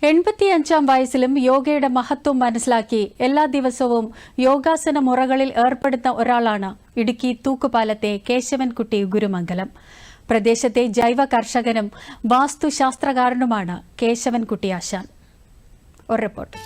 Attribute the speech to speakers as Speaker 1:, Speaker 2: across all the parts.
Speaker 1: 85-ാം വയസ്സിലും യോഗയുടെ മഹത്വം മനസ്സിലാക്കി എല്ലാ ദിവസവും യോഗാസന മുറകളിൽ ഏർപ്പെടുന്ന ഒരാളാണ് ഇടുക്കി തൂക്കുപാലത്തെ കേശവൻകുട്ടി ഗുരുമംഗലം. പ്രദേശത്തെ ജൈവ കർഷകനും വാസ്തുശാസ്ത്രകാരനുമാണ് കേശവൻകുട്ടി ആശാൻ. ഒരു റിപ്പോർട്ട്.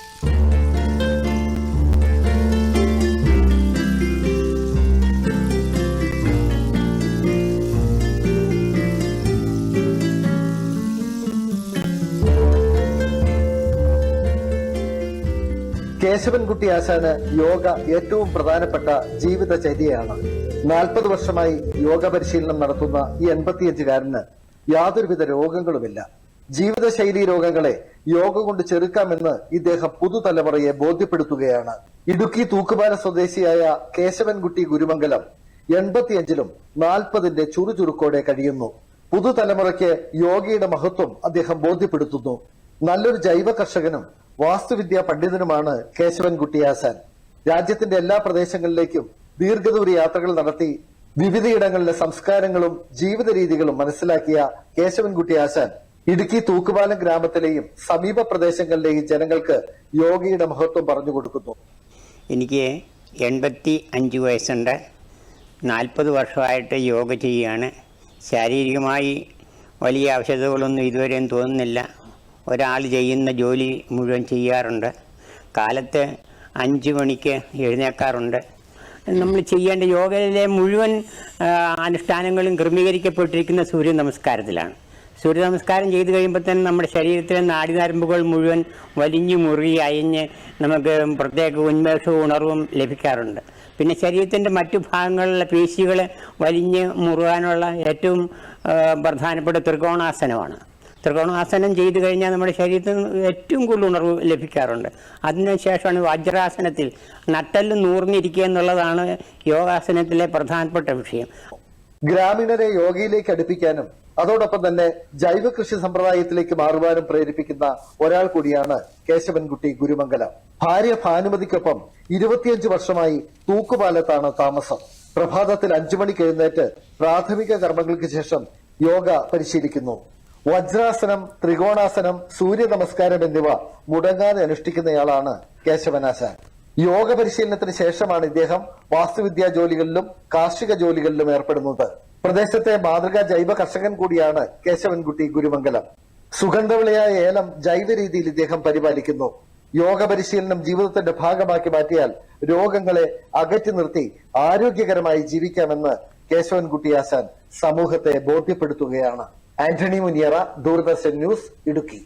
Speaker 2: കേശവൻകുട്ടി ആശാന് യോഗ ഏറ്റവും പ്രധാനപ്പെട്ട ജീവിതചര്യയാണ്. 40 വർഷമായി യോഗ പരിശീലനം നടത്തുന്ന ഈ 85-കാരന് യാതൊരുവിധ രോഗങ്ങളുമില്ല. ജീവിതശൈലി രോഗങ്ങളെ യോഗ കൊണ്ട് ചെറുക്കാമെന്ന് ഇദ്ദേഹം പുതുതലമുറയെ ബോധ്യപ്പെടുത്തുകയാണ്. ഇടുക്കി തൂക്കുപാല സ്വദേശിയായ കേശവൻകുട്ടി ഗുരുമംഗലം 85-ലും 40-ന്റെ ചുറുചുറുക്കോടെ കഴിയുന്നു. പുതുതലമുറയ്ക്ക് യോഗയുടെ മഹത്വം അദ്ദേഹം ബോധ്യപ്പെടുത്തുന്നു. നല്ലൊരു ജൈവ കർഷകനും വാസ്തുവിദ്യാ പണ്ഡിതനുമാണ് കേശവൻകുട്ടി ആശാൻ. രാജ്യത്തിന്റെ എല്ലാ പ്രദേശങ്ങളിലേക്കും ദീർഘദൂര യാത്രകൾ നടത്തി വിവിധയിടങ്ങളിലെ സംസ്കാരങ്ങളും ജീവിത രീതികളും മനസ്സിലാക്കിയ കേശവൻകുട്ടി ആശാൻ ഇടുക്കി തൂക്കുപാലം ഗ്രാമത്തിലെയും സമീപ പ്രദേശങ്ങളിലെയും ജനങ്ങൾക്ക് യോഗയുടെ മഹത്വം പറഞ്ഞു കൊടുക്കുന്നു.
Speaker 3: എനിക്ക് 85 വയസ്സുണ്ട്. 40 വർഷമായിട്ട് യോഗ ചെയ്യുകയാണ്. ശാരീരികമായി വലിയ ആവശ്യതകളൊന്നും ഇതുവരെയും തോന്നുന്നില്ല. ഒരാൾ ചെയ്യുന്ന ജോലി മുഴുവൻ ചെയ്യാറുണ്ട്. കാലത്ത് 5 മണിക്ക് എഴുന്നേൽക്കാറുണ്ട്. നമ്മൾ ചെയ്യേണ്ട യോഗയിലെ മുഴുവൻ അനുഷ്ഠാനങ്ങളും ക്രമീകരിക്കപ്പെട്ടിരിക്കുന്ന സൂര്യ നമസ്കാരത്തിലാണ്. സൂര്യ നമസ്കാരം ചെയ്തു കഴിയുമ്പോൾ തന്നെ നമ്മുടെ ശരീരത്തിലെ നാഡിനരമ്പുകൾ മുഴുവൻ വലിഞ്ഞു മുറുകി അയഞ്ഞ് നമുക്ക് പ്രത്യേക ഉന്മേഷവും ഉണർവും ലഭിക്കാറുണ്ട്. പിന്നെ ശരീരത്തിൻ്റെ മറ്റു ഭാഗങ്ങളിലെ പേശികൾ വലിഞ്ഞ് മുറുകാനുള്ള ഏറ്റവും പ്രധാനപ്പെട്ട ത്രികോണാസനമാണ്. ത്രികോണാസനം ചെയ്തു കഴിഞ്ഞാൽ നമ്മുടെ ശരീരത്തിന് ഏറ്റവും കൂടുതൽ ഉണർവ് ലഭിക്കാറുണ്ട്. അതിനുശേഷമാണ് വജ്രാസനത്തിൽ നട്ടെല്ല് നൂർന്നിരിക്കുക എന്നുള്ളതാണ് യോഗാസനത്തിലെ പ്രധാനപ്പെട്ട വിഷയം.
Speaker 2: ഗ്രാമീണരെ യോഗയിലേക്ക് അടുപ്പിക്കാനും അതോടൊപ്പം തന്നെ ജൈവ കൃഷി സമ്പ്രദായത്തിലേക്ക് മാറുവാനും പ്രേരിപ്പിക്കുന്ന ഒരാൾ കൂടിയാണ് കേശവൻകുട്ടി ഗുരുമംഗലം. ഭാര്യ ഭാനുമതിക്കൊപ്പം 25 വർഷമായി തൂക്കുപാലത്താണ് താമസം. പ്രഭാതത്തിൽ 5 മണിക്ക് എഴുന്നേറ്റ് പ്രാഥമിക കർമ്മങ്ങൾക്ക് ശേഷം യോഗ പരിശീലിക്കുന്നു. വജ്രാസനം, ത്രികോണാസനം, സൂര്യ നമസ്കാരം എന്നിവ മുടങ്ങാതെ അനുഷ്ഠിക്കുന്നയാളാണ് കേശവനാശാൻ. യോഗ പരിശീലനത്തിന് ശേഷമാണ് ഇദ്ദേഹം വാസ്തുവിദ്യാ ജോലികളിലും കാർഷിക ജോലികളിലും ഏർപ്പെടുന്നത്. പ്രദേശത്തെ മാതൃകാ ജൈവ കർഷകൻ കൂടിയാണ് കേശവൻകുട്ടി ഗുരുമംഗലം. സുഗന്ധവിളയായ ഏലം ജൈവ രീതിയിൽ ഇദ്ദേഹം പരിപാലിക്കുന്നു. യോഗ പരിശീലനം ജീവിതത്തിന്റെ ഭാഗമാക്കി മാറ്റിയാൽ രോഗങ്ങളെ അകറ്റി നിർത്തി ആരോഗ്യകരമായി ജീവിക്കാമെന്ന് കേശവൻകുട്ടി ആശാൻ സമൂഹത്തെ ബോധ്യപ്പെടുത്തുകയാണ്. ആന്റണി മുനിയറ, ദൂരദർശൻ ന്യൂസ്, ഇടുക്കി.